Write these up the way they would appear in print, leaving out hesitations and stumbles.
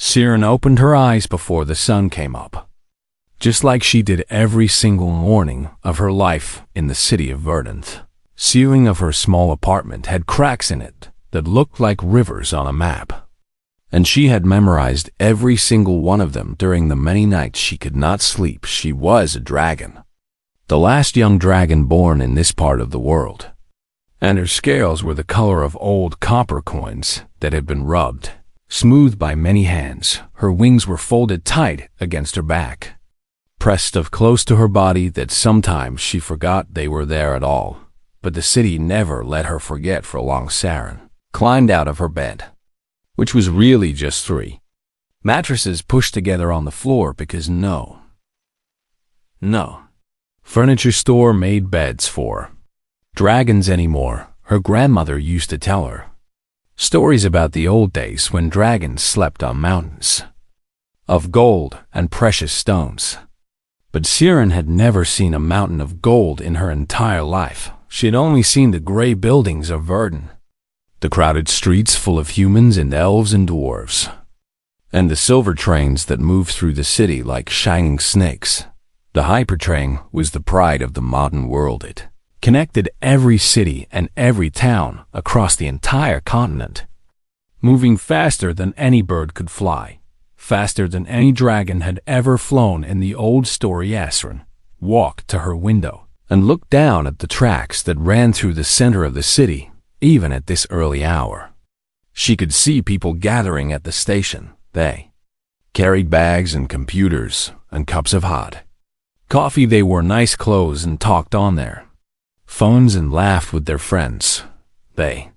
Siren opened her eyes before the sun came up, just like she did every single morning of her life in the city of Verdant. Ceiling of her small apartment had cracks in it that looked like rivers on a map, and she had memorized every single one of them during the many nights she could not sleep. She was a dragon, the last young dragon born in this part of the world, and her scales were the color of old copper coins that had been rubbed smooth by many hands. Her wings were folded tight against her back, pressed up close to her body that sometimes she forgot they were there at all. But the city never let her forget for long. Siren climbed out of her bed, which was really just 3 mattresses pushed together on the floor because no furniture store made beds for dragons anymore. Her grandmother used to tell her stories about the old days when dragons slept on mountains of gold and precious stones. But Siren had never seen a mountain of gold in her entire life. She had only seen the gray buildings of Verdant, the crowded streets full of humans and elves and dwarves, and the silver trains that moved through the city like shining snakes. The Hypertrain was the pride of the modern world. It connected every city and every town across the entire continent, moving faster than any bird could fly, faster than any dragon had ever flown. In the old story, Siren walked to her window and looked down at the tracks that ran through the center of the city. Even at this early hour, she could see people gathering at the station. They carried bags and computers and cups of hot coffee. They wore nice clothes and talked on their phones and laughed with their friends. They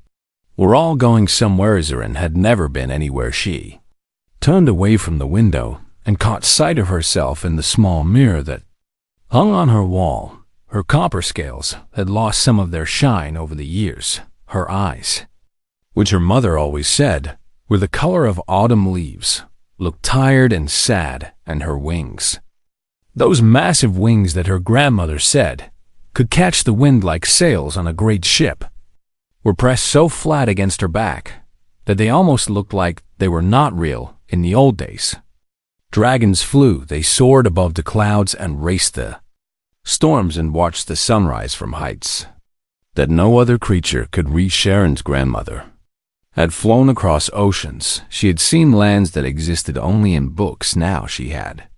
were all going somewhere. Siren had never been anywhere. She turned away from the window and caught sight of herself in the small mirror that hung on her wall. Her copper scales had lost some of their shine over the years. Her eyes, which her mother always said were the color of autumn leaves, looked tired and sad, and her wings, those massive wings that her grandmother said could catch the wind like sails on a great ship, were pressed so flat against her back that they almost looked like they were not real. In the old days, dragons flew. They soared above the clouds and raced the storms and watched the sunrise from heights that no other creature could reach. Siren's grandmother had flown across oceans. She had seen lands that existed only in books. Now she had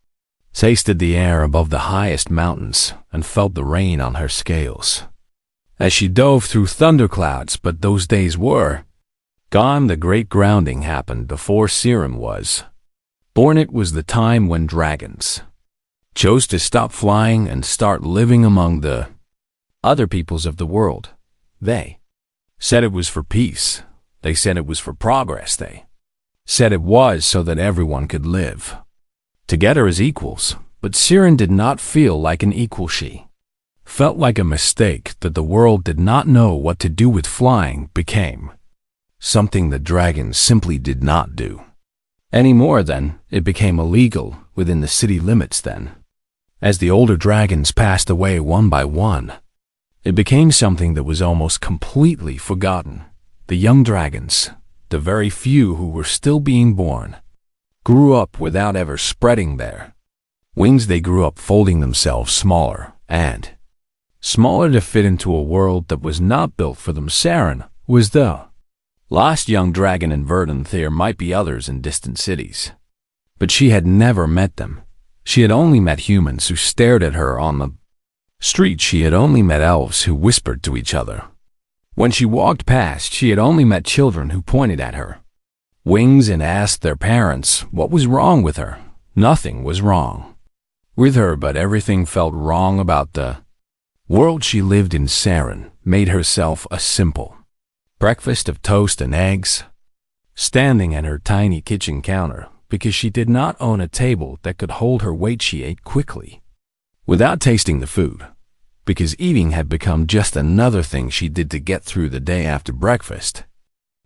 tasted the air above the highest mountains and felt the rain on her scales as she dove through thunderclouds. But those days were gone. The great grounding happened before Siren was born. It was the time when dragons chose to stop flying and start living among the other peoples of the world. They said it was for peace. They said it was for progress. They said it was so that everyone could live together as equals. But Siren did not feel like an equal. She felt like a mistake that the world did not know what to do with flying. Became something that dragons simply did not do any more than it became illegal within the city limits. Then, as the older dragons passed away one by one, it became something that was almost completely forgotten. The young dragons, the very few who were still being born, grew up without ever spreading their wings. They grew up folding themselves smaller and smaller to fit into a world that was not built for them. Siren was the last young dragon in Verdant. There might be others in distant cities, but she had never met them. She had only met humans who stared at her on the street. She had only met elves who whispered to each other. When she walked past, she had only met children who pointed at her wings and asked their parents what was wrong with her. Nothing was wrong with her, but everything felt wrong about the world she lived in. Siren made herself a simple breakfast of toast and eggs, standing at her tiny kitchen counter. Because she did not own a table that could hold her weight, she ate quickly, without tasting the food, because eating had become just another thing she did to get through the day. After breakfast,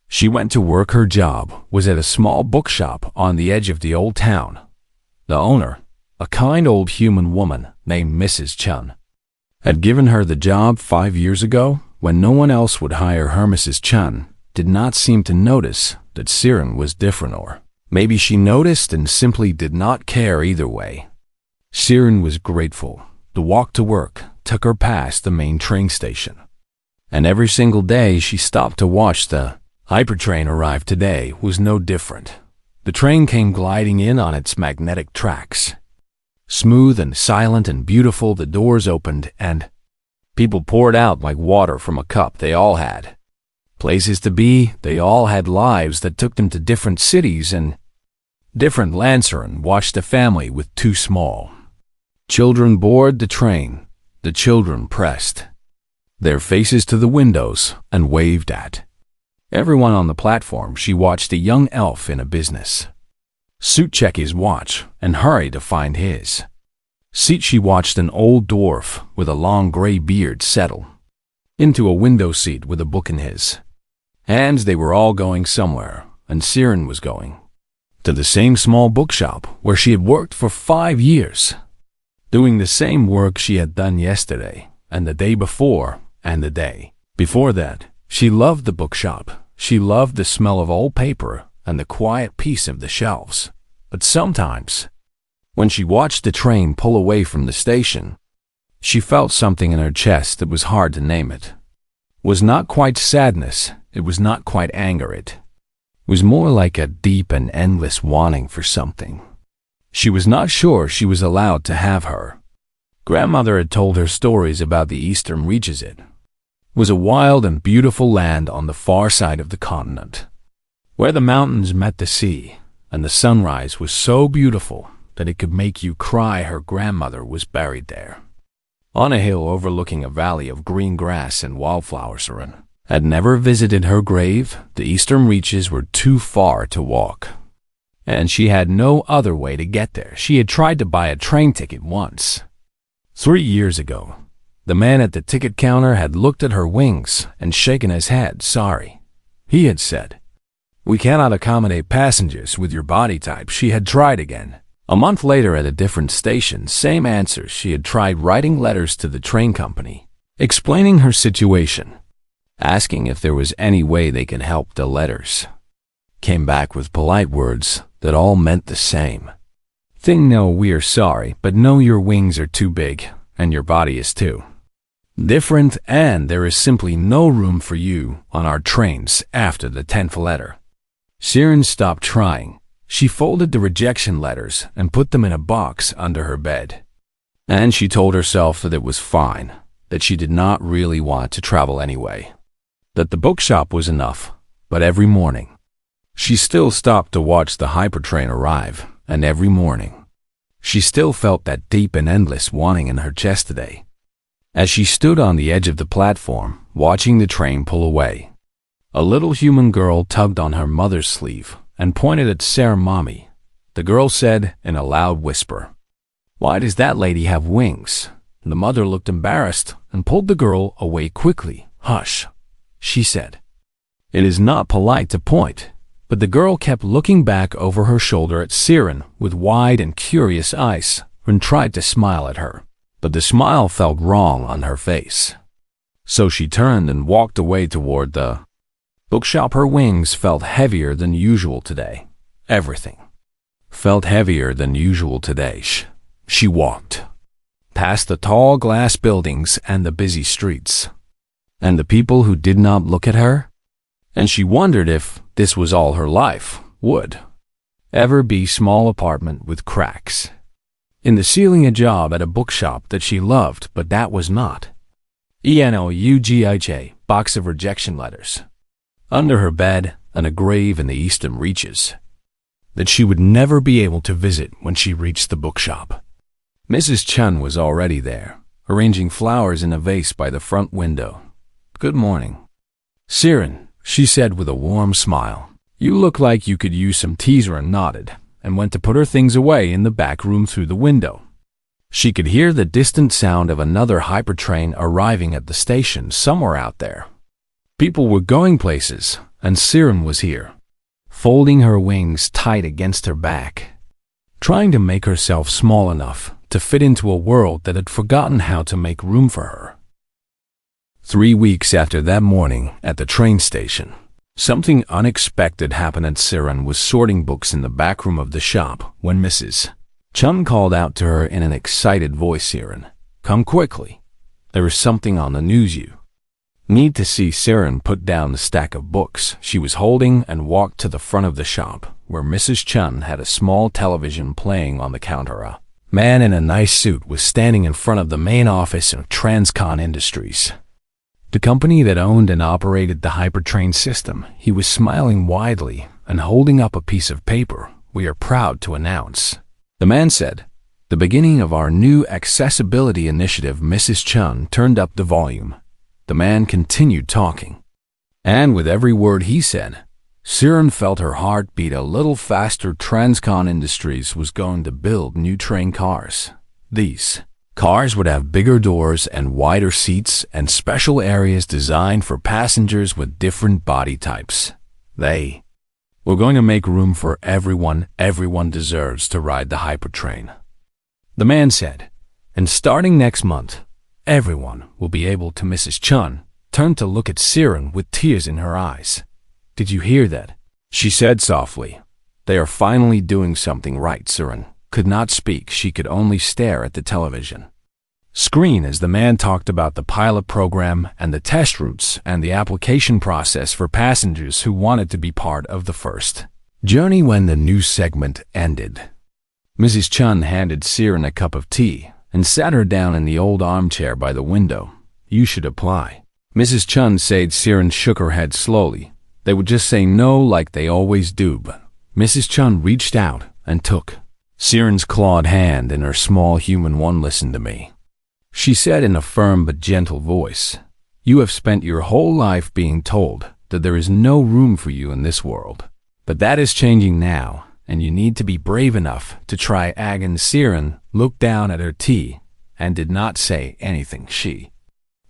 she went to work. Her job was at a small bookshop on the edge of the old town. The owner, a kind old human woman named Mrs. Chun, had given her the job 5 years ago when no one else would hire her. Mrs. Chun did not seem to notice that Siren was different or Maybe she noticed and simply did not care either way. Siren was grateful. The walk to work took her past the main train station. And every single day she stopped to watch the Hypertrain arrive. Today was no different. The train came gliding in on its magnetic tracks. Smooth and silent and beautiful, the doors opened and people poured out like water from a cup. They all had places to be. They all had lives that took them to different cities and different lands. Siren watched a family with two small children board the train. The children pressed their faces to the windows and waved at everyone on the platform. She watched a young elf in a business suit check his watch and hurry to find his seat. She watched an old dwarf with a long gray beard settle into a window seat with a book in his hands. They were all going somewhere, and Siren was going to the same small bookshop where she had worked for 5 years, doing the same work she had done yesterday and the day before and the day before that. She loved the bookshop. She loved the smell of old paper and the quiet peace of the shelves. But sometimes, when she watched the train pull away from the station, she felt something in her chest that was hard to name. It was not quite sadness. It was not quite anger. It was more like a deep and endless wanting for something. She was not sure she was allowed to have. Her grandmother had told her stories about the eastern reaches. It was a wild and beautiful land on the far side of the continent, where the mountains met the sea, and the sunrise was so beautiful that it could make you cry. Her grandmother was buried there, on a hill overlooking a valley of green grass and wildflowers. Siren had never visited her grave. The eastern reaches were too far to walk, and she had no other way to get there. She had tried to buy a train ticket once, 3 years ago. The man at the ticket counter had looked at her wings and shaken his head. Sorry, he had said. We cannot accommodate passengers with your body type. She had tried again. A month later at a different station, same answer. She had tried writing letters to the train company, explaining her situation, asking if there was any way they could help. The letters came back with polite words that all meant the same thing. No, we are sorry, but no, your wings are too big and your body is too different, and there is simply no room for you on our trains after the 10th letter. Siren stopped trying. She folded the rejection letters and put them in a box under her bed. And she told herself that it was fine, that she did not really want to travel anyway, that the bookshop was enough. But every morning, she still stopped to watch the Hypertrain arrive, and every morning, she still felt that deep and endless wanting in her chest. Today, as she stood on the edge of the platform, watching the train pull away, a little human girl tugged on her mother's sleeve and pointed at Sarah. Mommy, the girl said in a loud whisper. Why does that lady have wings? The mother looked embarrassed and pulled the girl away quickly. Hush, she said. It is not polite to point. But the girl kept looking back over her shoulder at Siren with wide and curious eyes and tried to smile at her. But the smile felt wrong on her face. So she turned and walked away toward the bookshop. Her wings felt heavier than usual today. Everything felt heavier than usual today. She walked past the tall glass buildings and the busy streets, and the people who did not look at her, and she wondered if this was all her life would ever be. Small apartment with cracks in the ceiling, a job at a bookshop that she loved, but that was not. ENOUGHA, box of rejection letters under her bed, and a grave in the eastern reaches that she would never be able to visit when she reached the bookshop. Mrs. Chun was already there, arranging flowers in a vase by the front window. Good morning, Siren, she said with a warm smile. You look like you could use some tea. Siren nodded and went to put her things away in the back room. Through the window, she could hear the distant sound of another Hypertrain arriving at the station somewhere out there. People were going places, and Siren was here, folding her wings tight against her back, trying to make herself small enough to fit into a world that had forgotten how to make room for her. 3 weeks after that morning at the train station, Something unexpected happened as Siren was sorting books in the back room of the shop when Mrs. Chun called out to her in an excited voice, "Siren, come quickly. There is something on the news you need to see." Siren put down the stack of books she was holding and walked to the front of the shop, where Mrs. Chun had a small television playing on the counter. A man in a nice suit was standing in front of the main office of Transcon Industries, the company that owned and operated the Hypertrain system. He was smiling widely and holding up a piece of paper. "We are proud to announce," the man said, "the beginning of our new accessibility initiative." Mrs. Chun turned up the volume. The man continued talking, and with every word he said, Siren felt her heart beat a little faster. Transcon Industries was going to build new train cars. These cars would have bigger doors and wider seats and special areas designed for passengers with different body types. They were going to make room for everyone. Everyone deserves to ride the Hypertrain, the man said. And starting next month, everyone will be able to. Mrs. Chun turned to look at Siren with tears in her eyes. "Did you hear that?" she said softly. "They are finally doing something right." Siren could not speak. She could only stare at the television screen as the man talked about the pilot program and the test routes and the application process for passengers who wanted to be part of the first journey. When the news segment ended, Mrs. Chun handed Siren a cup of tea and sat her down in the old armchair by the window. "You should apply," Mrs. Chun said. Siren shook her head slowly. "They would just say no like they always do." But Mrs. Chun reached out and took Siren's clawed hand in her small human one. "Listen to me," she said in a firm but gentle voice. "You have spent your whole life being told that there is no room for you in this world. But that is changing now, and you need to be brave enough to try again." Siren looked down at her tea and did not say anything. She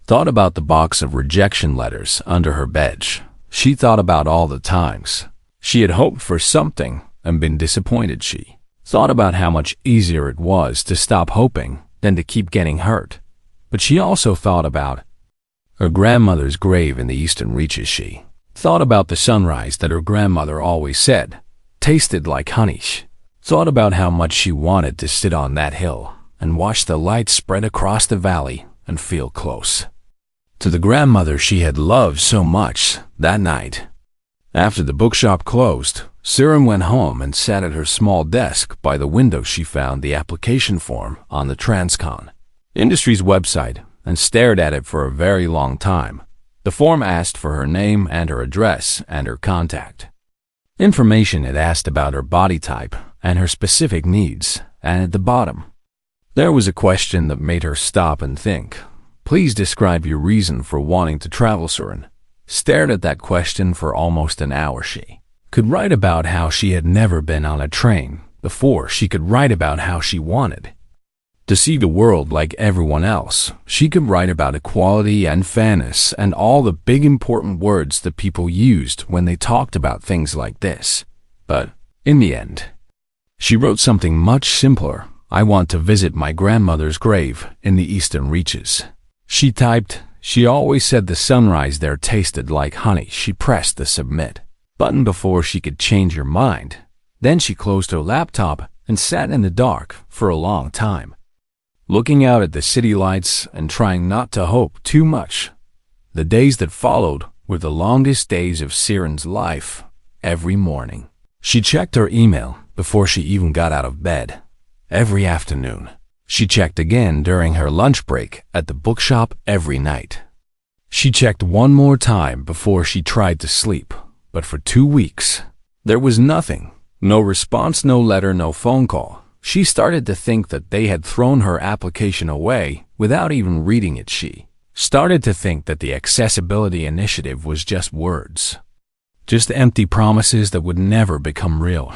thought about the box of rejection letters under her bed. She thought about all the times she had hoped for something and been disappointed. She thought about how much easier it was to stop hoping than to keep getting hurt. But she also thought about her grandmother's grave in the eastern reaches. She thought about the sunrise that her grandmother always said tasted like honey. She thought about how much she wanted to sit on that hill and watch the light spread across the valley and feel close to the grandmother she had loved so much. That night, after the bookshop closed, Siren went home and sat at her small desk by the window. She found the application form on the Transcon Industries website and stared at it for a very long time. The form asked for her name and her address and her contact information. It asked about her body type and her specific needs, and at the bottom, there was a question that made her stop and think. "Please describe your reason for wanting to travel." Siren stared at that question for almost an hour. She could write about how she had never been on a train before. She could write about how she wanted to see the world like everyone else. She could write about equality and fairness and all the big important words that people used when they talked about things like this. But in the end, she wrote something much simpler. "I want to visit my grandmother's grave in the eastern reaches." She typed, "She always said the sunrise there tasted like honey." She pressed the submit button before she could change her mind. Then she closed her laptop and sat in the dark for a long time, looking out at the city lights and trying not to hope too much. The days that followed were the longest days of Siren's life. Every morning, she checked her email before she even got out of bed. Every afternoon, she checked again during her lunch break at the bookshop. Every night, she checked one more time before she tried to sleep. But for 2 weeks, there was nothing. No response, no letter, no phone call. She started to think that they had thrown her application away without even reading it. She started to think that the accessibility initiative was just words, just empty promises that would never become real.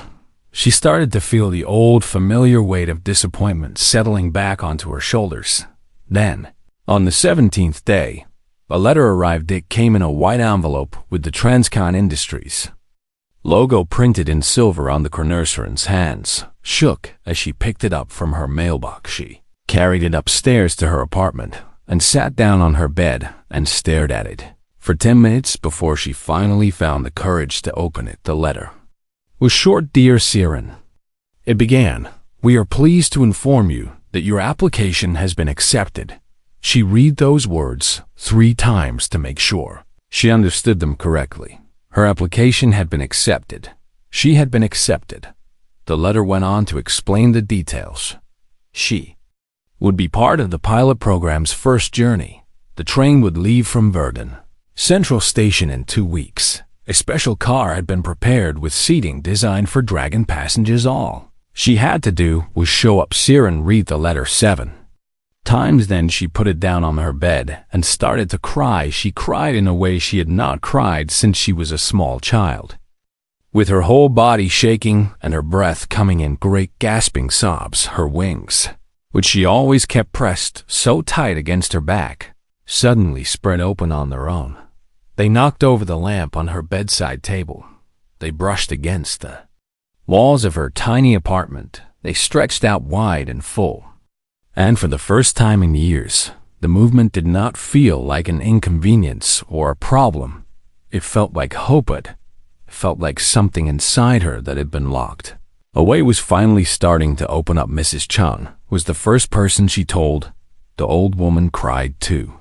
She started to feel the old familiar weight of disappointment settling back onto her shoulders. Then, on the 17th day, a letter arrived. It came in a white envelope with the Transcon Industries logo printed in silver on the corner's hands shook as she picked it up from her mailbox. She carried it upstairs to her apartment and sat down on her bed and stared at it for 10 minutes before she finally found the courage to open it. The letter was short. Dear Siren, it began, "We are pleased to inform you that your application has been accepted." She read those words 3 times to make sure she understood them correctly. Her application had been accepted. She had been accepted. The letter went on to explain the details. She would be part of the pilot program's first journey. The train would leave from Verdun Central Station in 2 weeks. A special car had been prepared with seating designed for Dragon passengers. All she had to do was show up. Siren read the letter 7 times, then she put it down on her bed and started to cry. She cried in a way she had not cried since she was a small child, with her whole body shaking and her breath coming in great gasping sobs. Her wings, which she always kept pressed so tight against her back, suddenly spread open on their own. They knocked over the lamp on her bedside table. They brushed against the walls of her tiny apartment. They stretched out wide and full. And for the first time in years, the movement did not feel like an inconvenience or a problem. It felt like hope. It felt like something inside her that had been locked. A way was finally starting to open up. Mrs. Chung was the first person she told. The old woman cried too.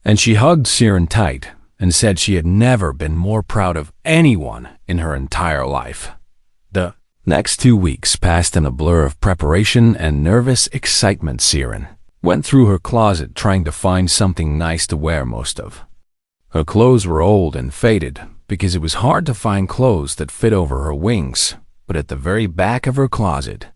And she hugged Siren tight and said she had never been more proud of anyone in her entire life. The next 2 weeks passed in a blur of preparation and nervous excitement. Siren went through her closet trying to find something nice to wear. Most of her clothes were old and faded because it was hard to find clothes that fit over her wings. But at the very back of her closet,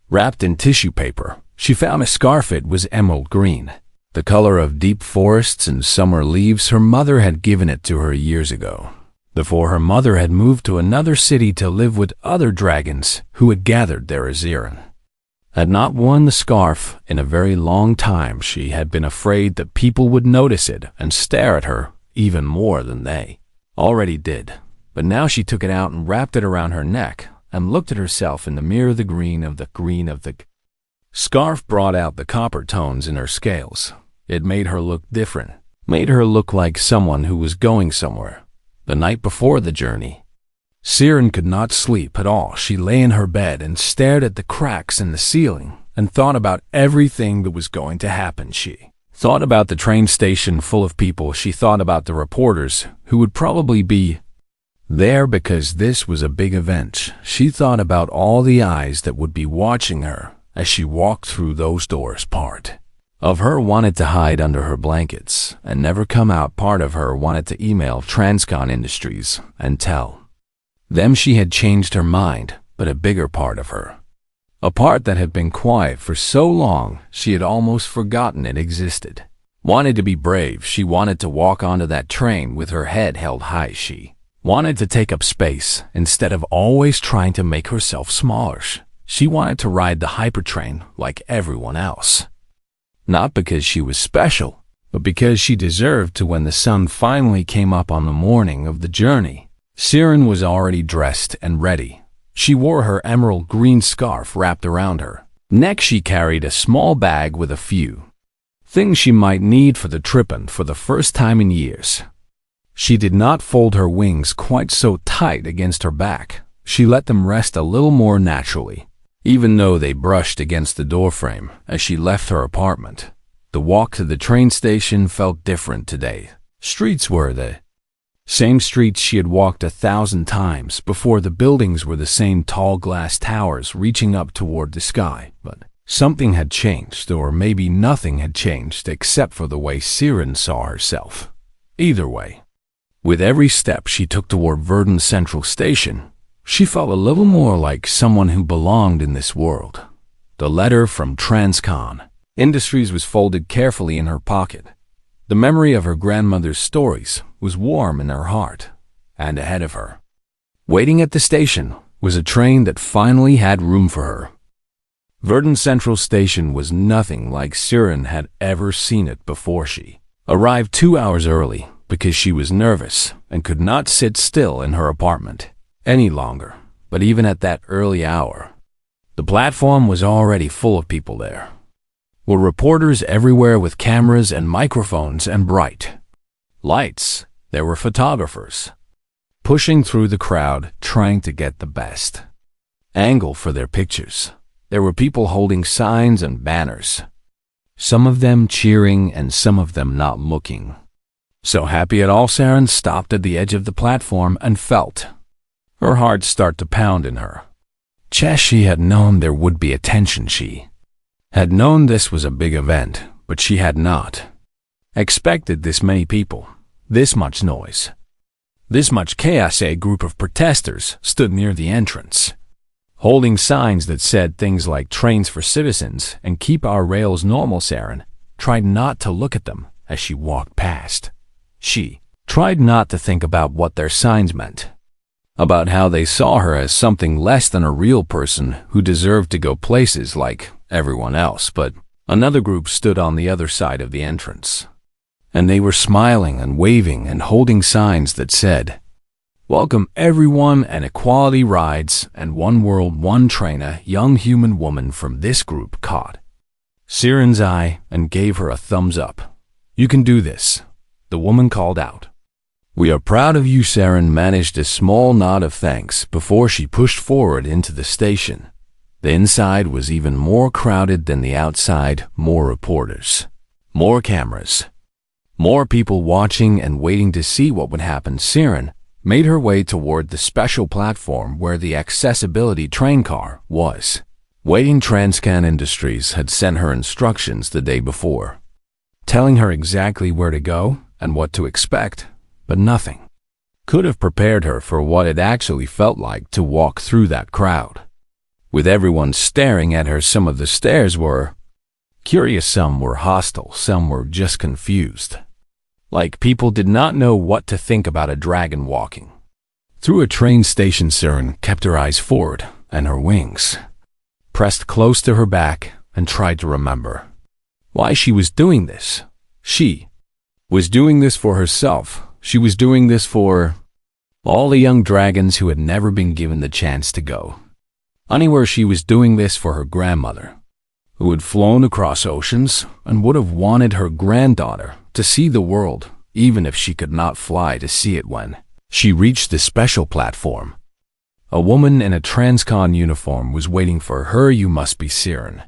wrapped in tissue paper, she found a scarf. It was emerald green, the color of deep forests and summer leaves. Her mother had given it to her years ago, before her mother had moved to another city to live with other dragons who had gathered there. Siren had not worn the scarf in a very long time. She had been afraid that people would notice it and stare at her even more than they already did. But now she took it out and wrapped it around her neck and looked at herself in the mirror. The green of the scarf brought out the copper tones in her scales. It made her look different, made her look like someone who was going somewhere. The night before the journey, Siren could not sleep at all. She lay in her bed and stared at the cracks in the ceiling and thought about everything that was going to happen. She thought about the train station full of people. She thought about the reporters who would probably be there because this was a big event. She thought about all the eyes that would be watching her as she walked through those doors. Part of her wanted to hide under her blankets and never come out. Part of her wanted to email Transcon Industries and tell them she had changed her mind. But a bigger part of her, a part that had been quiet for so long she had almost forgotten it existed, wanted to be brave. She wanted to walk onto that train with her head held high. She wanted to take up space instead of always trying to make herself smaller. She wanted to ride the Hypertrain like everyone else. Not because she was special, but because she deserved to. When the sun finally came up on the morning of the journey, Siren was already dressed and ready. She wore her emerald green scarf wrapped around her neck. She carried a small bag with a few things she might need for the trip, and for the first time in years, she did not fold her wings quite so tight against her back. She let them rest a little more naturally, even though they brushed against the doorframe as she left her apartment. The walk to the train station felt different today. Streets were the same streets she had walked 1,000 times before. The buildings were the same tall glass towers reaching up toward the sky. But something had changed, or maybe nothing had changed except for the way Siren saw herself. Either way, with every step she took toward Verdun Central Station, she felt a little more like someone who belonged in this world. The letter from Transcon Industries was folded carefully in her pocket. The memory of her grandmother's stories was warm in her heart, and ahead of her, waiting at the station, was a train that finally had room for her. Verdun Central Station was nothing like Siren had ever seen it before. She arrived 2 hours early because she was nervous and could not sit still in her apartment any longer. But even at that early hour, the platform was already full of people. There were reporters everywhere with cameras and microphones and bright lights. There were photographers, pushing through the crowd, trying to get the best angle for their pictures. There were people holding signs and banners, some of them cheering and some of them not looking so happy at all. Saren stopped at the edge of the platform and felt her heart start to pound in her chest. She had known there would be attention. She had known this was a big event, but she had not expected this many people, this much noise, this much chaos. A group of protesters stood near the entrance, holding signs that said things like "Trains for Citizens" and "Keep Our Rails Normal." Saren tried not to look at them as she walked past. She tried not to think about what their signs meant, about how they saw her as something less than a real person who deserved to go places like everyone else. But another group stood on the other side of the entrance, and they were smiling and waving and holding signs that said, "Welcome everyone and equality rides and one world, one train." A young human woman from this group caught Saren's eye and gave her a thumbs up. "You can do this," the woman called out. "We are proud of you." Saren managed a small nod of thanks before she pushed forward into the station. The inside was even more crowded than the outside. More reporters, more cameras, more people watching and waiting to see what would happen. Saren made her way toward the special platform where the accessibility train car was waiting. Transcan Industries had sent her instructions the day before, telling her exactly where to go and what to expect, but nothing could have prepared her for what it actually felt like to walk through that crowd, with everyone staring at her. Some of the stares were curious, some were hostile, some were just confused, like people did not know what to think about a dragon walking through a train station. Saren kept her eyes forward and her wings pressed close to her back and tried to remember why she was doing this. She was doing this for herself. She was doing this for all the young dragons who had never been given the chance to go anywhere. She was doing this for her grandmother, who had flown across oceans and would have wanted her granddaughter to see the world, even if she could not fly to see it. When she reached the special platform, a woman in a Transcon uniform was waiting for her. "You must be Saren,"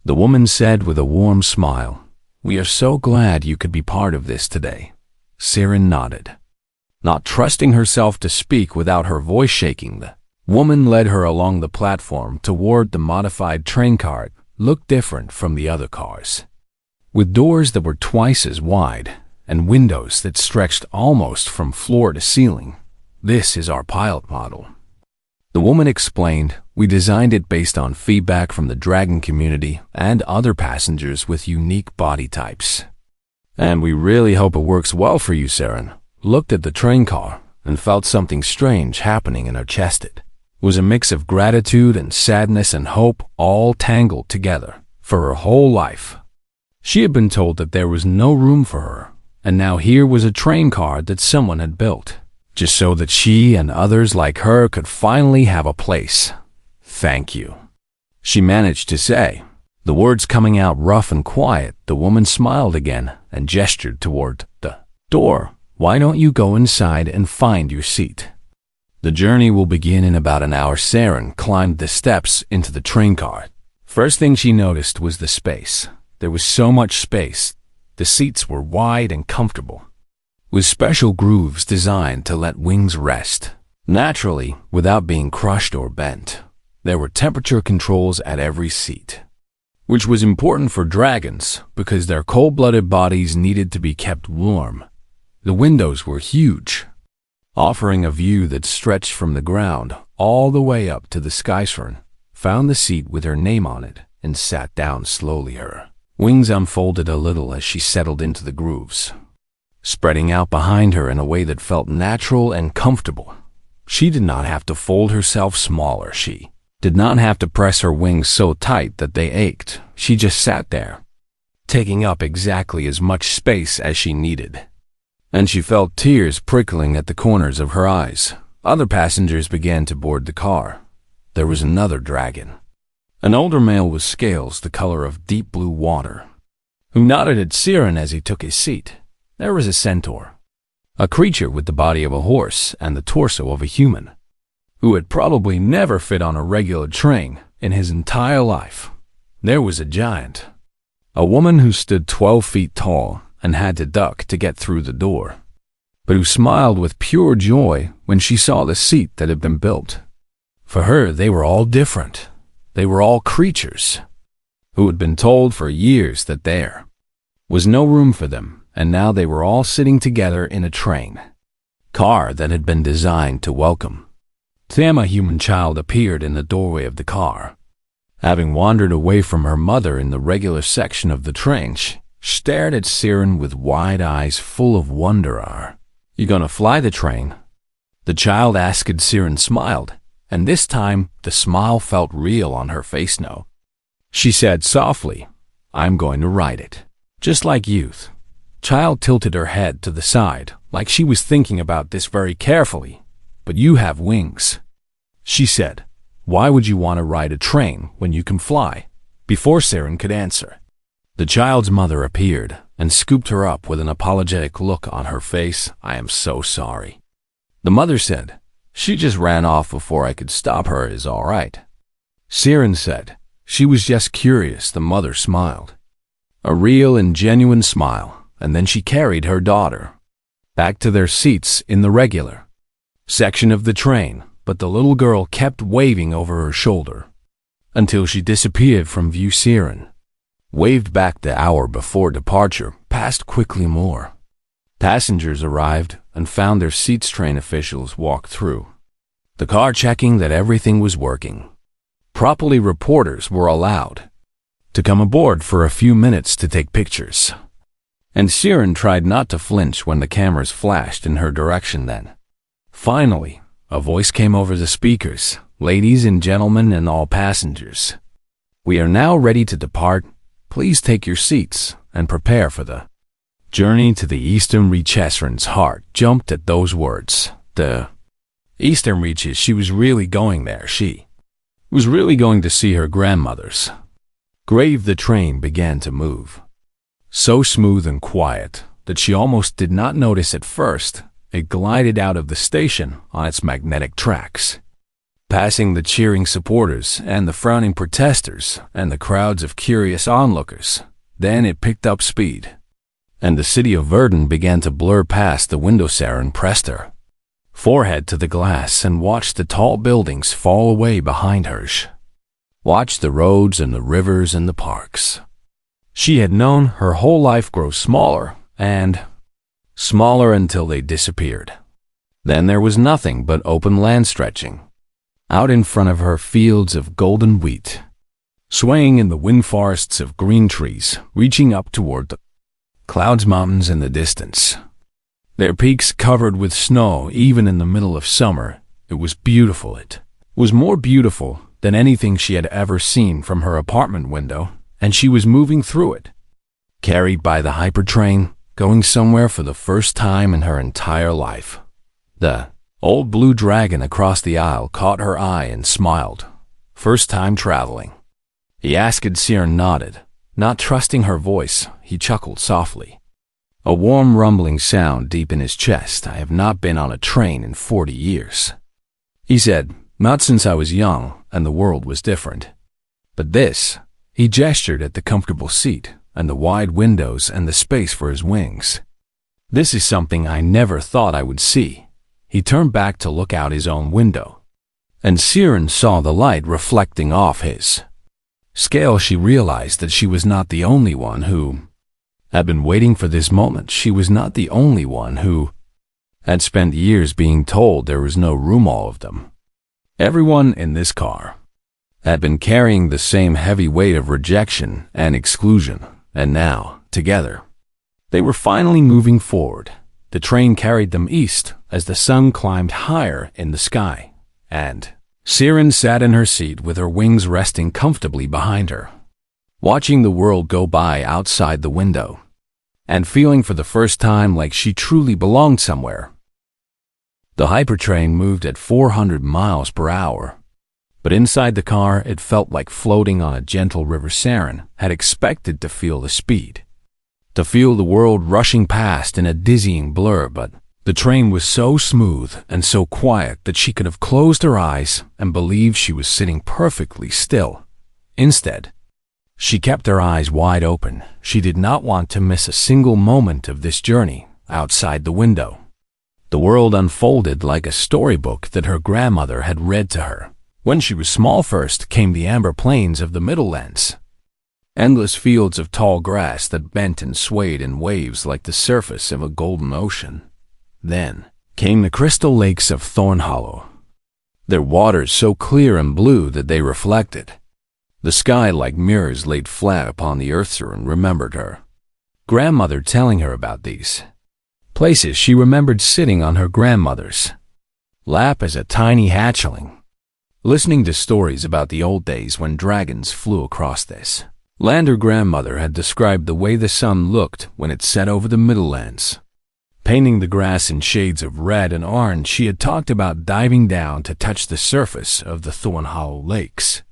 the woman said with a warm smile. "We are so glad you could be part of this today." Saren nodded, not trusting herself to speak without her voice shaking. The woman led her along the platform toward the modified train car. It looked different from the other cars, with doors that were twice as wide and windows that stretched almost from floor to ceiling. "This is our pilot model," the woman explained. "We designed it based on feedback from the dragon community and other passengers with unique body types. And we really hope it works well for you." Saren looked at the train car and felt something strange happening in her chest. It was a mix of gratitude and sadness and hope, all tangled together. For her whole life, she had been told that there was no room for her, and now here was a train car that someone had built, just so that she and others like her could finally have a place. "Thank you," she managed to say, the words coming out rough and quiet. The woman smiled again and gestured toward the door. "Why don't you go inside and find your seat? The journey will begin in about an hour." Saren climbed the steps into the train car. First thing she noticed was the space. There was so much space. The seats were wide and comfortable, with special grooves designed to let wings rest naturally without being crushed or bent. There were temperature controls at every seat, which was important for dragons because their cold-blooded bodies needed to be kept warm. The windows were huge, offering a view that stretched from the ground all the way up to the sky. Saren found the seat with her name on it and sat down slowly. Her wings unfolded a little as she settled into the grooves, spreading out behind her in a way that felt natural and comfortable. She did not have to fold herself smaller. She did not have to press her wings so tight that they ached. She just sat there, taking up exactly as much space as she needed. And she felt tears prickling at the corners of her eyes. Other passengers began to board the car. There was another dragon, an older male with scales the color of deep blue water, who nodded at Saren as he took his seat. There was a centaur, a creature with the body of a horse and the torso of a human, who had probably never fit on a regular train in his entire life. There was a giant, a woman who stood 12 feet tall and had to duck to get through the door, but who smiled with pure joy when she saw the seat that had been built. For her, they were all different. They were all creatures who had been told for years that there was no room for them, and now they were all sitting together in a train car that had been designed to welcome them. A human child appeared in the doorway of the car. Having wandered away from her mother in the regular section of the train, she stared at Siren with wide eyes full of wonder. "Are you gonna fly the train?" the child asked. Siren smiled, and this time the smile felt real on her face. "No," she said softly, "I'm going to ride it, just like youth." Child tilted her head to the side, like she was thinking about this very carefully. "But you have wings," she said. "Why would you want to ride a train when you can fly?" Before Siren could answer, the child's mother appeared and scooped her up with an apologetic look on her face. "I am so sorry," the mother said. "She just ran off before I could stop her. Is all right." Siren said she was just curious. The mother smiled, a real and genuine smile, and then she carried her daughter back to their seats in the regular section of the train, but the little girl kept waving over her shoulder until she disappeared from view. Siren waved back. The hour before departure passed quickly. More passengers arrived and found their seats. Train officials walked through the car checking that everything was working properly. Reporters were allowed to come aboard for a few minutes to take pictures, and Siren tried not to flinch when the cameras flashed in her direction. Then, finally, a voice came over the speakers. "Ladies and gentlemen and all passengers, we are now ready to depart. Please take your seats and prepare for the journey to the Eastern Reach." Siren's heart jumped at those words. The Eastern Reaches. She was really going there. She was really going to see her grandmother's grave. The train began to move, so smooth and quiet that she almost did not notice at first. It glided out of the station on its magnetic tracks, passing the cheering supporters and the frowning protesters and the crowds of curious onlookers. Then it picked up speed, and the city of Verdun began to blur past the window. Siren pressed her forehead to the glass and watched the tall buildings fall away behind her. Watched the roads and the rivers and the parks she had known her whole life grow smaller and smaller until they disappeared. Then there was nothing but open land stretching out in front of her, fields of golden wheat, swaying in the wind, forests of green trees reaching up toward the clouds, mountains in the distance, their peaks covered with snow even in the middle of summer. It was beautiful. It was more beautiful than anything she had ever seen from her apartment window, and she was moving through it, carried by the Hypertrain, going somewhere for the first time in her entire life. The old blue dragon across the aisle caught her eye and smiled. "First time traveling?" he asked. Siren nodded, not trusting her voice. He chuckled softly, a warm rumbling sound deep in his chest. "I have not been on a train in 40 years, he said. "Not since I was young and the world was different. But this," he gestured at the comfortable seat and the wide windows and the space for his wings. "This is something I never thought I would see." He turned back to look out his own window, and Siren saw the light reflecting off his scale. She realized that she was not the only one who had been waiting for this moment. She was not the only one who had spent years being told there was no room. All of them, everyone in this car, had been carrying the same heavy weight of rejection and exclusion, and now, together, they were finally moving forward. The train carried them east as the sun climbed higher in the sky, and Siren sat in her seat with her wings resting comfortably behind her, watching the world go by outside the window, and feeling for the first time like she truly belonged somewhere. The Hypertrain moved at 400 miles per hour, but inside the car it felt like floating on a gentle river. Siren had expected to feel the speed, to feel the world rushing past in a dizzying blur, but The train was so smooth and so quiet that she could have closed her eyes and believed she was sitting perfectly still. Instead, she kept her eyes wide open. She did not want to miss a single moment of this journey outside the window. The world unfolded like a storybook that her grandmother had read to her. When she was small, first came the amber plains of the Middlelands. Endless fields of tall grass that bent and swayed in waves like the surface of a golden ocean. Then came the crystal lakes of Thornhollow, their waters so clear and blue that they reflected the sky like mirrors laid flat upon the earth. Surin remembered her grandmother telling her about these places. She remembered sitting on her grandmother's lap as a tiny hatchling, listening to stories about the old days when dragons flew across this land. Her grandmother had described the way the sun looked when it set over the Middlelands, painting the grass in shades of red and orange. She had talked about diving down to touch the surface of the Thornhollow lakes,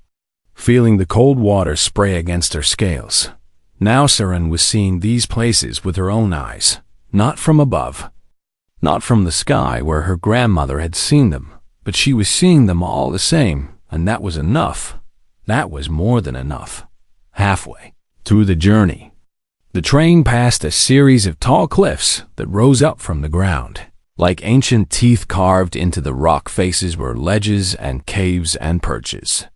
feeling the cold water spray against her scales. Now Surin was seeing these places with her own eyes, not from above, not from the sky where her grandmother had seen them, but she was seeing them all the same, and that was enough. That was more than enough. Halfway through the journey, the train passed a series of tall cliffs that rose up from the ground. Like ancient teeth carved into the rock faces were ledges and caves and perches,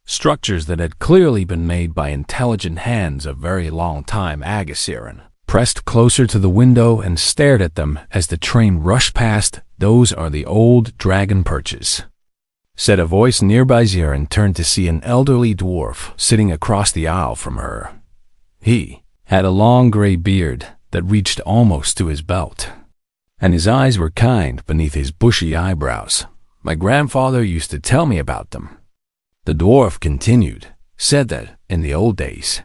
structures that had clearly been made by intelligent hands a very long time. Surin pressed closer to the window and stared at them as the train rushed past. "Those are the old dragon perches," said a voice nearby. Surin turned to see an elderly dwarf sitting across the aisle from her. He had a long gray beard that reached almost to his belt, and his eyes were kind beneath his bushy eyebrows. "My grandfather used to tell me about them," the dwarf continued. "Said that, in the old days,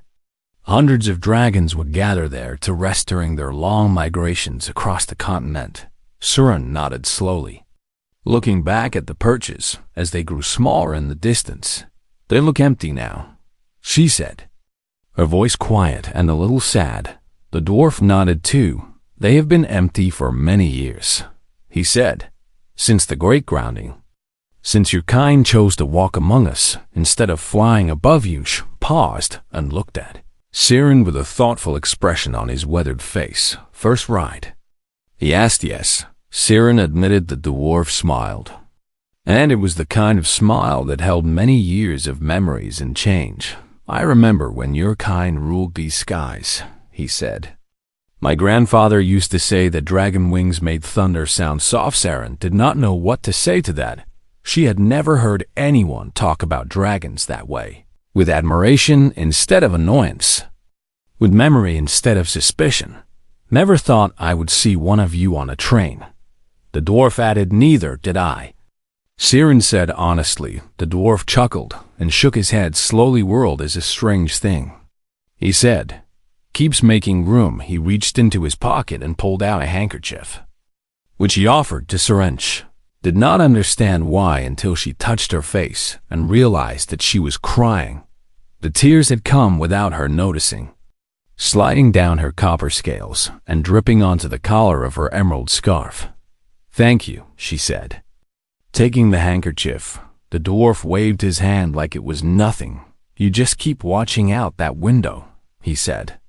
hundreds of dragons would gather there to rest during their long migrations across the continent." Surin nodded slowly, looking back at the perches as they grew smaller in the distance. "They look empty now," she said, her voice quiet and a little sad. The dwarf nodded too. "They have been empty for many years," he said, "since the great grounding. Since your kind chose to walk among us instead of flying above you." She paused and looked at Surin with a thoughtful expression on his weathered face. "First ride?" he asked. "Yes," Surin admitted. The dwarf smiled, and it was the kind of smile that held many years of memories and change. "I remember when your kind ruled these skies," he said. "My grandfather used to say that dragon wings made thunder sound soft." Surin did not know what to say to that. She had never heard anyone talk about dragons that way, with admiration instead of annoyance, with memory instead of suspicion. "Never thought I would see one of you on a train," the dwarf added. "Neither did I," Surin said honestly. The dwarf chuckled and shook his head. "Slowly world is a strange thing," he said. "Keeps making room." He reached into his pocket and pulled out a handkerchief, which he offered to Surin. Did not understand why until she touched her face and realized that she was crying. The tears had come without her noticing, sliding down her copper scales and dripping onto the collar of her emerald scarf. "Thank you," she said. Taking the handkerchief, the dwarf waved his hand like it was nothing. "You just keep watching out that window," he said.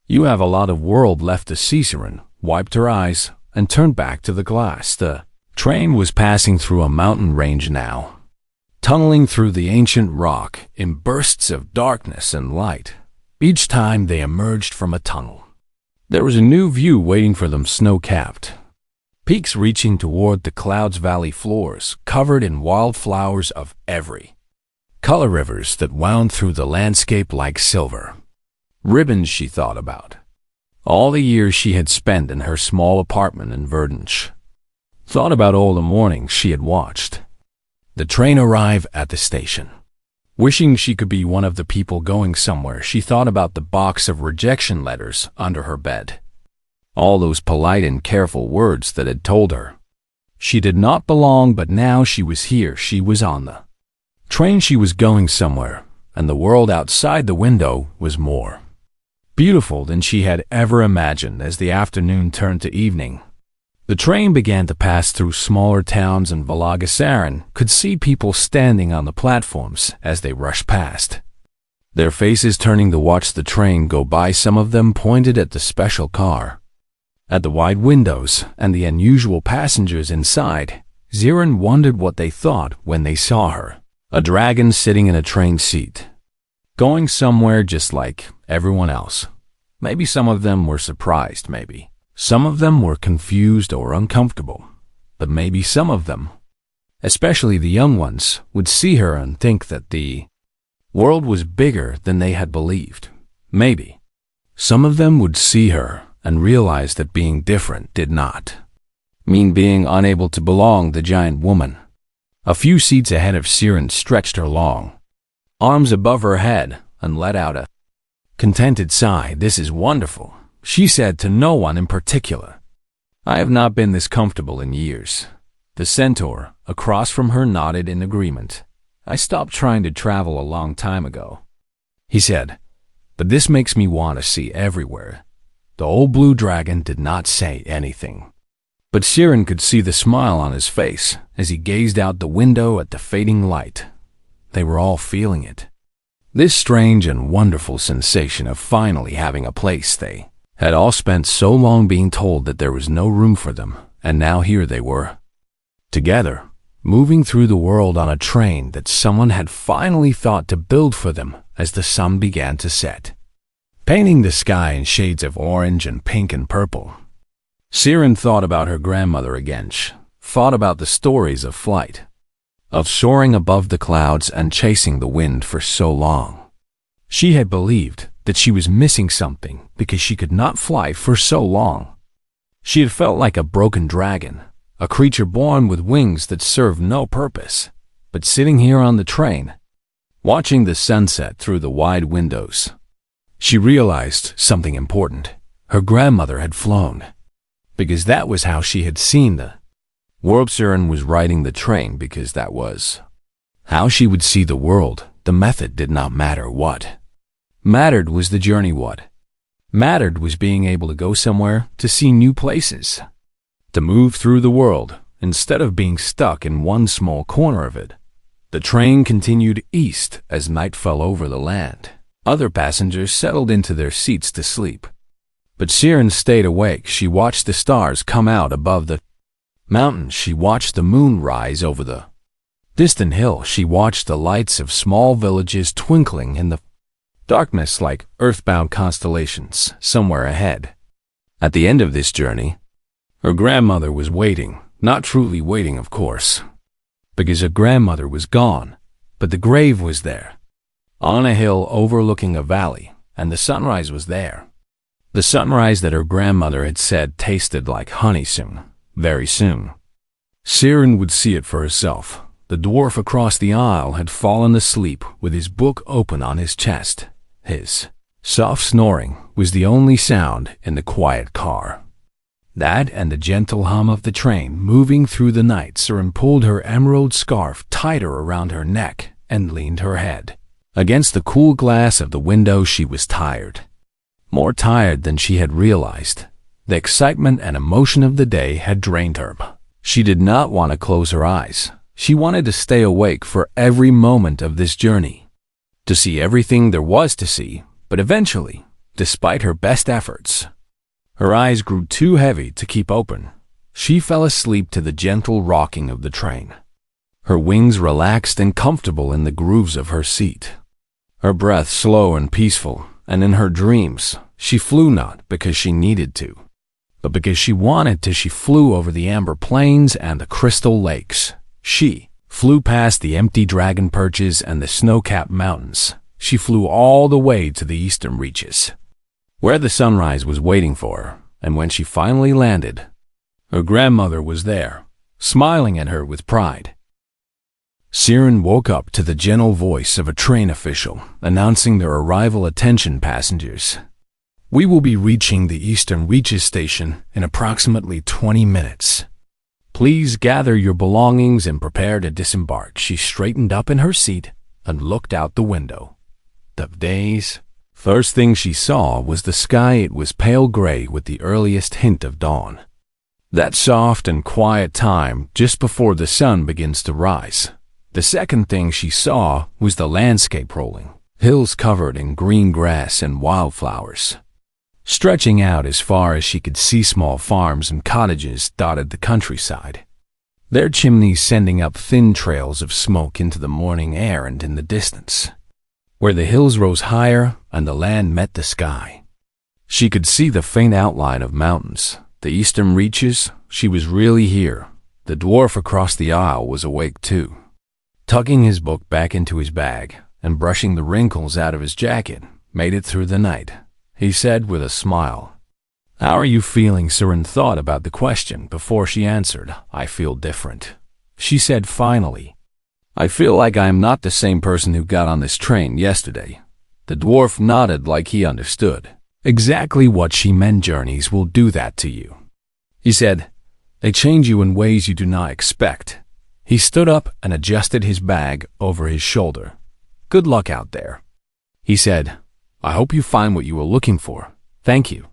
"You have a lot of world left to see." Surin wiped her eyes and turned back to the glass. The train was passing through a mountain range now, tunneling through the ancient rock in bursts of darkness and light. Each time they emerged from a tunnel, there was a new view waiting for them. Snow-capped peaks reaching toward the clouds, valley floors covered in wildflowers of every color, rivers that wound through the landscape like silver ribbons. She thought about all the years she had spent in her small apartment in Verdunch, thought about all the mornings she had watched the train arrive at the station, wishing she could be one of the people going somewhere. She thought about the box of rejection letters under her bed, all those polite and careful words that had told her she did not belong, but now she was here. She was on the train. She was going somewhere, and the world outside the window was more beautiful than she had ever imagined. As the afternoon turned to evening, The train began to pass through smaller towns, and Valagasaran could see people standing on the platforms as they rushed past. Their faces turning to watch the train go by, some of them pointed at the special car. At the wide windows and the unusual passengers inside, Zirin wondered what they thought when they saw her. A dragon sitting in a train seat, going somewhere just like everyone else. Maybe some of them were surprised, maybe. Some of them were confused or uncomfortable. But maybe some of them, especially the young ones, would see her and think that the world was bigger than they had believed. Maybe some of them would see her and realize that being different did not mean being unable to belong. The giant woman, a few seats ahead of Siren, stretched her long arms above her head and let out a contented sigh. "This is wonderful," she said to no one in particular. "I have not been this comfortable in years." The centaur across from her nodded in agreement. "I stopped trying to travel a long time ago," he said, "but this makes me want to see everywhere." The old blue dragon did not say anything, but Siren could see the smile on his face as he gazed out the window at the fading light. They were all feeling it. This strange and wonderful sensation of finally having a place. They had all spent so long being told that there was no room for them, and now here they were, together, moving through the world on a train that someone had finally thought to build for them as the sun began to set, painting the sky in shades of orange and pink and purple. Siren thought about her grandmother again, thought about the stories of flight, of soaring above the clouds and chasing the wind for so long. She had believed that she was missing something because she could not fly for so long. She had felt like a broken dragon, a creature born with wings that served no purpose. But sitting here on the train, watching the sunset through the wide windows, she realized something important. Her grandmother had flown, because that was how she had seen the world. Siren was riding the train because that was how she would see the world. The method did not matter. What mattered was the journey. What mattered was being able to go somewhere, to see new places, to move through the world instead of being stuck in one small corner of it. The train continued east as night fell over the land. Other passengers settled into their seats to sleep, but Siren stayed awake. She watched the stars come out above the mountains. She watched the moon rise over the distant hill. She watched the lights of small villages twinkling in the darkness like earthbound constellations somewhere ahead. At the end of this journey, her grandmother was waiting, not truly waiting, of course, because her grandmother was gone, but the grave was there, on a hill overlooking a valley, and the sunrise was there. The sunrise that her grandmother had said tasted like honey soon, very soon. Siren would see it for herself. The dwarf across the aisle had fallen asleep with his book open on his chest. His soft snoring was the only sound in the quiet car. That and the gentle hum of the train moving through the night. Siren pulled her emerald scarf tighter around her neck and leaned her head against the cool glass of the window. She was tired, more tired than she had realized. The excitement and emotion of the day had drained her. She did not want to close her eyes. She wanted to stay awake for every moment of this journey, to see everything there was to see. But eventually, despite her best efforts, her eyes grew too heavy to keep open. She fell asleep to the gentle rocking of the train, her wings relaxed and comfortable in the grooves of her seat, her breath slow and peaceful. And in her dreams, she flew not because she needed to, but because she wanted to. She flew over the amber plains and the crystal lakes. She flew past the empty dragon perches and the snow-capped mountains. She flew all the way to the eastern reaches, where the sunrise was waiting for her. And when she finally landed, her grandmother was there, smiling at her with pride. Siren woke up to the gentle voice of a train official announcing their arrival. "Attention passengers. We will be reaching the Eastern Reaches station in approximately 20 minutes. Please gather your belongings and prepare to disembark." She straightened up in her seat and looked out the window. The days. First thing she saw was the sky. It was pale gray with the earliest hint of dawn. That soft and quiet time just before the sun begins to rise. The second thing she saw was the landscape rolling, hills covered in green grass and wildflowers. Stretching out as far as she could see, small farms and cottages dotted the countryside, their chimneys sending up thin trails of smoke into the morning air. And in the distance, where the hills rose higher and the land met the sky, she could see the faint outline of mountains, the eastern reaches. She was really here. The dwarf across the aisle was awake too. Tucking his book back into his bag and brushing the wrinkles out of his jacket, made it through the night. He said with a smile. "How are you feeling?" Siren thought about the question before she answered. "I feel different," she said finally. "I feel like I am not the same person who got on this train yesterday." The dwarf nodded like he understood exactly what she meant. "Journeys will do that to you," he said. "They change you in ways you do not expect." He stood up and adjusted his bag over his shoulder. "Good luck out there," he said. "I hope you find what you were looking for." "Thank you,"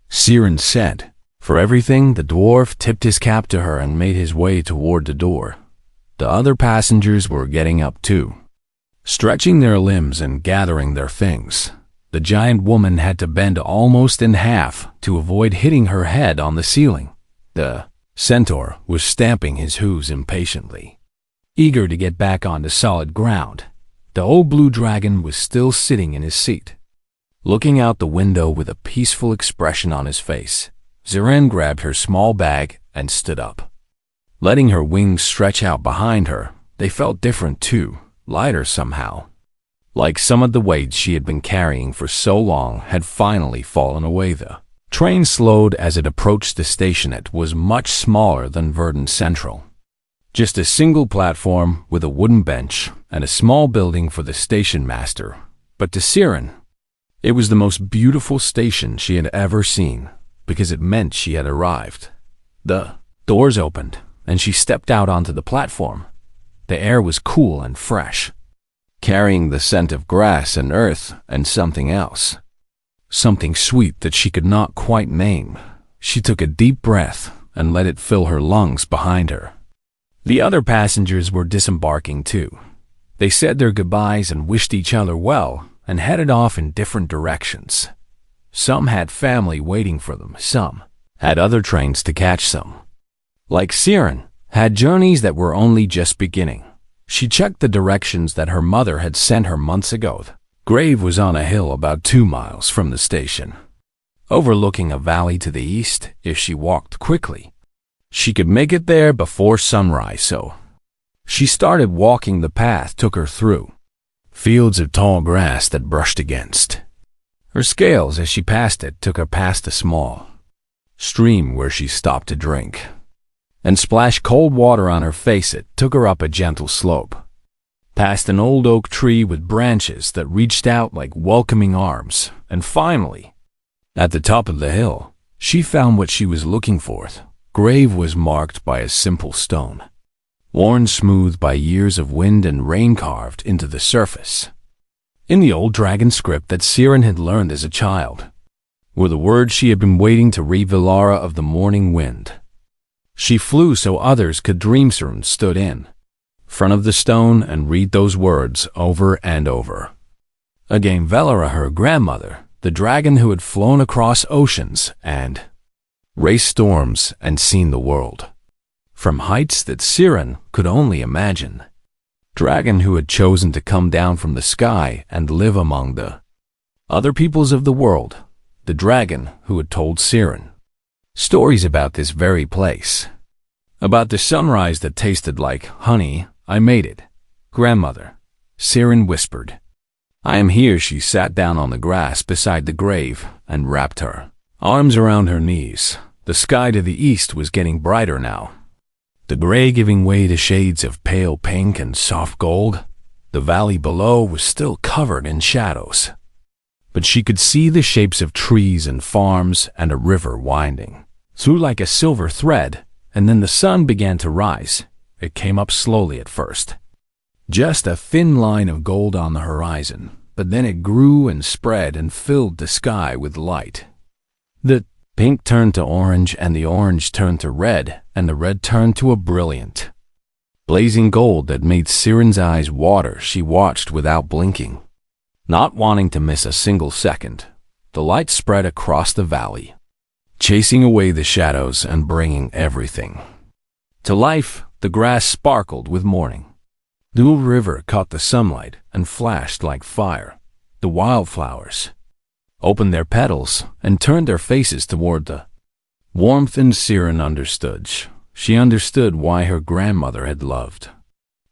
Siren said. For everything, the dwarf tipped his cap to her and made his way toward the door. The other passengers were getting up too, stretching their limbs and gathering their things. The giant woman had to bend almost in half to avoid hitting her head on the ceiling. The centaur was stamping his hooves impatiently, eager to get back onto solid ground. The old blue dragon was still sitting in his seat, looking out the window with a peaceful expression on his face. Siren grabbed her small bag and stood up, letting her wings stretch out behind her. They felt different too, lighter somehow, like some of the weight she had been carrying for so long had finally fallen away. The train slowed as it approached the station. It was much smaller than Verdun Central. Just a single platform with a wooden bench and a small building for the station master. But to Siren, it was the most beautiful station she had ever seen, because it meant she had arrived. The doors opened, and she stepped out onto the platform. The air was cool and fresh, carrying the scent of grass and earth and something else, something sweet that she could not quite name. She took a deep breath and let it fill her lungs behind her. The other passengers were disembarking too. They said their goodbyes and wished each other well and headed off in different directions. Some had family waiting for them, some had other trains to catch, some, like Siren, had journeys that were only just beginning. She checked the directions that her mother had sent her months ago. The grave was on a hill about 2 miles from the station, overlooking a valley to the east. If she walked quickly, she could make it there before sunrise, so she started walking. The path took her through fields of tall grass that brushed against her scales. As she passed it, took her past a small stream where she stopped to drink and splash cold water on her face. It took her up a gentle slope, past an old oak tree with branches that reached out like welcoming arms, and finally, at the top of the hill, she found what she was looking for. The grave was marked by a simple stone, worn smooth by years of wind and rain, carved into the surface. In the old dragon script that Siren had learned as a child were the words she had been waiting to read. Vilara of the morning wind. She flew so others could dream. Siren stood in front of the stone and read those words over and over again. Velara, her grandmother, the dragon who had flown across oceans and raced storms and seen the world from heights that Siren could only imagine. Dragon who had chosen to come down from the sky and live among the other peoples of the world. The dragon who had told Siren stories about this very place, about the sunrise that tasted like honey. "I made it, grandmother," Siren whispered. "I am here." She sat down on the grass beside the grave and wrapped her arms around her knees. The sky to the east was getting brighter now, the gray giving way to shades of pale pink and soft gold. The valley below was still covered in shadows, but she could see the shapes of trees and farms and a river winding through like a silver thread. And then the sun began to rise. It came up slowly at first, just a thin line of gold on the horizon, but then it grew and spread and filled the sky with light. The Pink turned to orange, and the orange turned to red, and the red turned to a brilliant, blazing gold that made Siren's eyes water. She watched without blinking, not wanting to miss a single second. The light spread across the valley, chasing away the shadows and bringing everything to life. The grass sparkled with morning. The river caught the sunlight and flashed like fire. The wildflowers opened their petals and turned their faces toward the warmth, and Siren understood. She understood why her grandmother had loved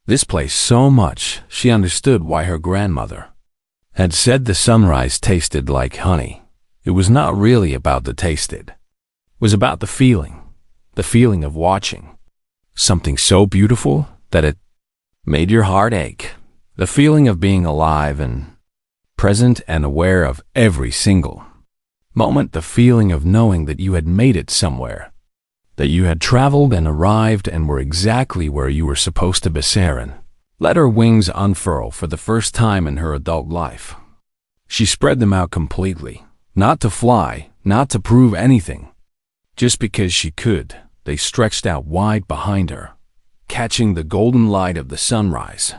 this place so much. She understood why her grandmother had said the sunrise tasted like honey. It was not really about the taste, it was about the feeling of watching something so beautiful that it made your heart ache. The feeling of being alive and present and aware of every single moment. The feeling of knowing that you had made it somewhere, that you had traveled and arrived and were exactly where you were supposed to be. Siren let her wings unfurl for the first time in her adult life. She spread them out completely, not to fly, not to prove anything, just because she could. They stretched out wide behind her, catching the golden light of the sunrise,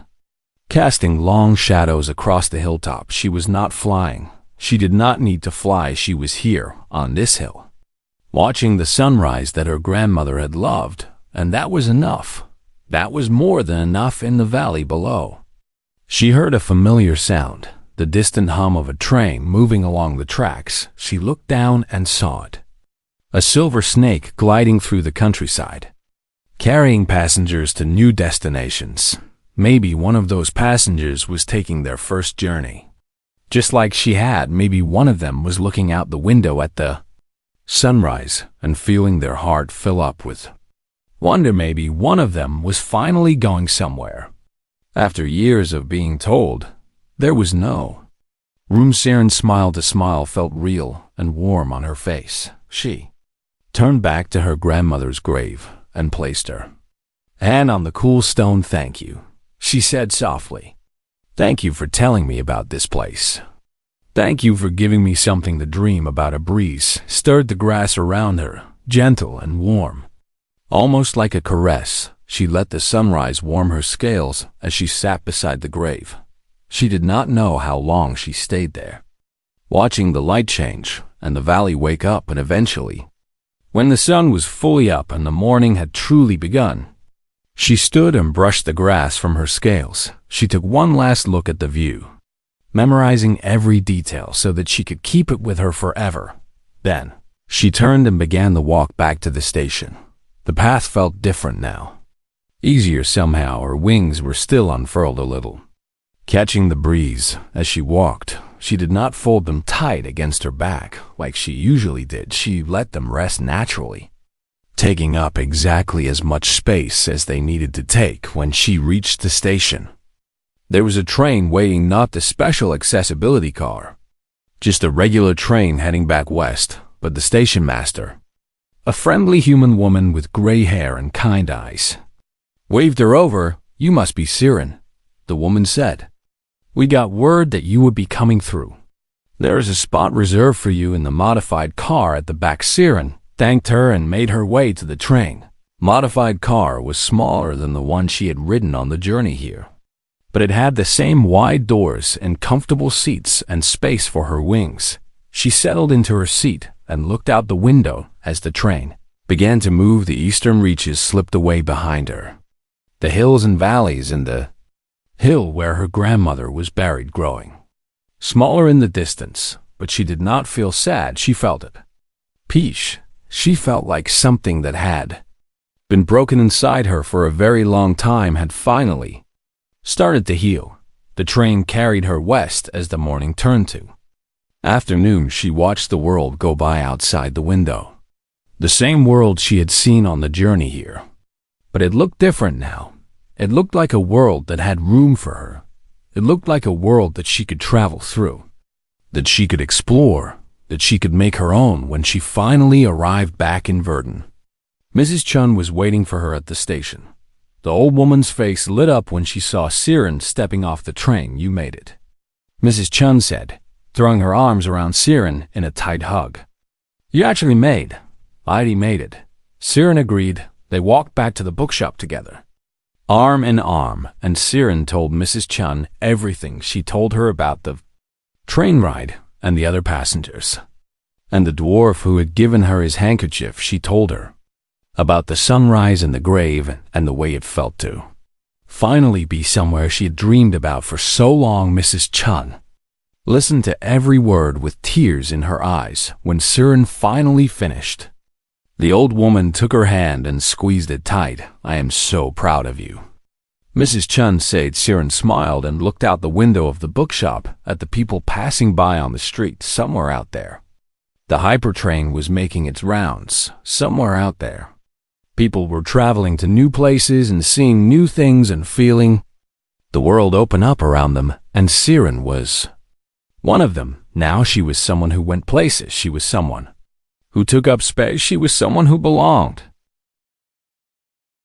casting long shadows across the hilltop. She was not flying. She did not need to fly. She was here, on this hill, watching the sunrise that her grandmother had loved, and that was enough. That was more than enough. In the valley below, she heard a familiar sound, the distant hum of a train moving along the tracks. She looked down and saw it, a silver snake gliding through the countryside, carrying passengers to new destinations. Maybe one of those passengers was taking their first journey, just like she had. Maybe one of them was looking out the window at the sunrise and feeling their heart fill up with wonder. Maybe one of them was finally going somewhere. After years of being told there was no room, Siren's smile to smile felt real and warm on her face. She turned back to her grandmother's grave and placed her hand on the cool stone. "Thank you," she said softly. "Thank you for telling me about this place. Thank you for giving me something to dream about." A breeze stirred the grass around her, gentle and warm, almost like a caress. She let the sunrise warm her scales as she sat beside the grave. She did not know how long she stayed there, watching the light change and the valley wake up, and eventually, when the sun was fully up and the morning had truly begun, she stood and brushed the grass from her scales. She took one last look at the view, memorizing every detail so that she could keep it with her forever. Then, she turned and began the walk back to the station. The path felt different now, easier somehow. Her wings were still unfurled a little, catching the breeze as she walked. She did not fold them tight against her back like she usually did. She let them rest naturally, taking up exactly as much space as they needed to take. When she reached the station, there was a train waiting, not the special accessibility car, just a regular train heading back west. But the station master, a friendly human woman with gray hair and kind eyes, waved her over. "You must be Siren," the woman said. "We got word that you would be coming through. There is a spot reserved for you in the modified car at the back." Siren thanked her and made her way to the train. Modified car was smaller than the one she had ridden on the journey here, but it had the same wide doors and comfortable seats and space for her wings. She settled into her seat and looked out the window as the train began to move. The eastern reaches slipped away behind her, the hills and valleys, and the hill where her grandmother was buried growing smaller in the distance. But she did not feel sad. She felt it. Peace. She felt like something that had been broken inside her for a very long time had finally started to heal. The train carried her west as the morning turned to afternoon. She watched the world go by outside the window, the same world she had seen on the journey here. But it looked different now. It looked like a world that had room for her. It looked like a world that she could travel through, that she could explore, that she could make her own. When she finally arrived back in Verdun, Mrs. Chun was waiting for her at the station. The old woman's face lit up when she saw Siren stepping off the train. "You made it," Mrs. Chun said, throwing her arms around Siren in a tight hug. You actually made. Heidi made it. Siren agreed. They walked back to the bookshop together, arm in arm, and Siren told Mrs. Chun everything she told her about the train ride and the other passengers. And the dwarf who had given her his handkerchief, she told her about the sunrise and the grave and the way it felt to finally be somewhere she had dreamed about for so long. Mrs. Chun listened to every word with tears in her eyes. When Siren finally finished, the old woman took her hand and squeezed it tight. I am so proud of you, Mrs. Chun said. Siren smiled and looked out the window of the bookshop at the people passing by on the street. Somewhere out there, the Hypertrain was making its rounds. Somewhere out there, people were traveling to new places and seeing new things and feeling the world open up around them, and Siren was one of them. Now she was someone who went places. She was someone who took up space. She was someone who belonged.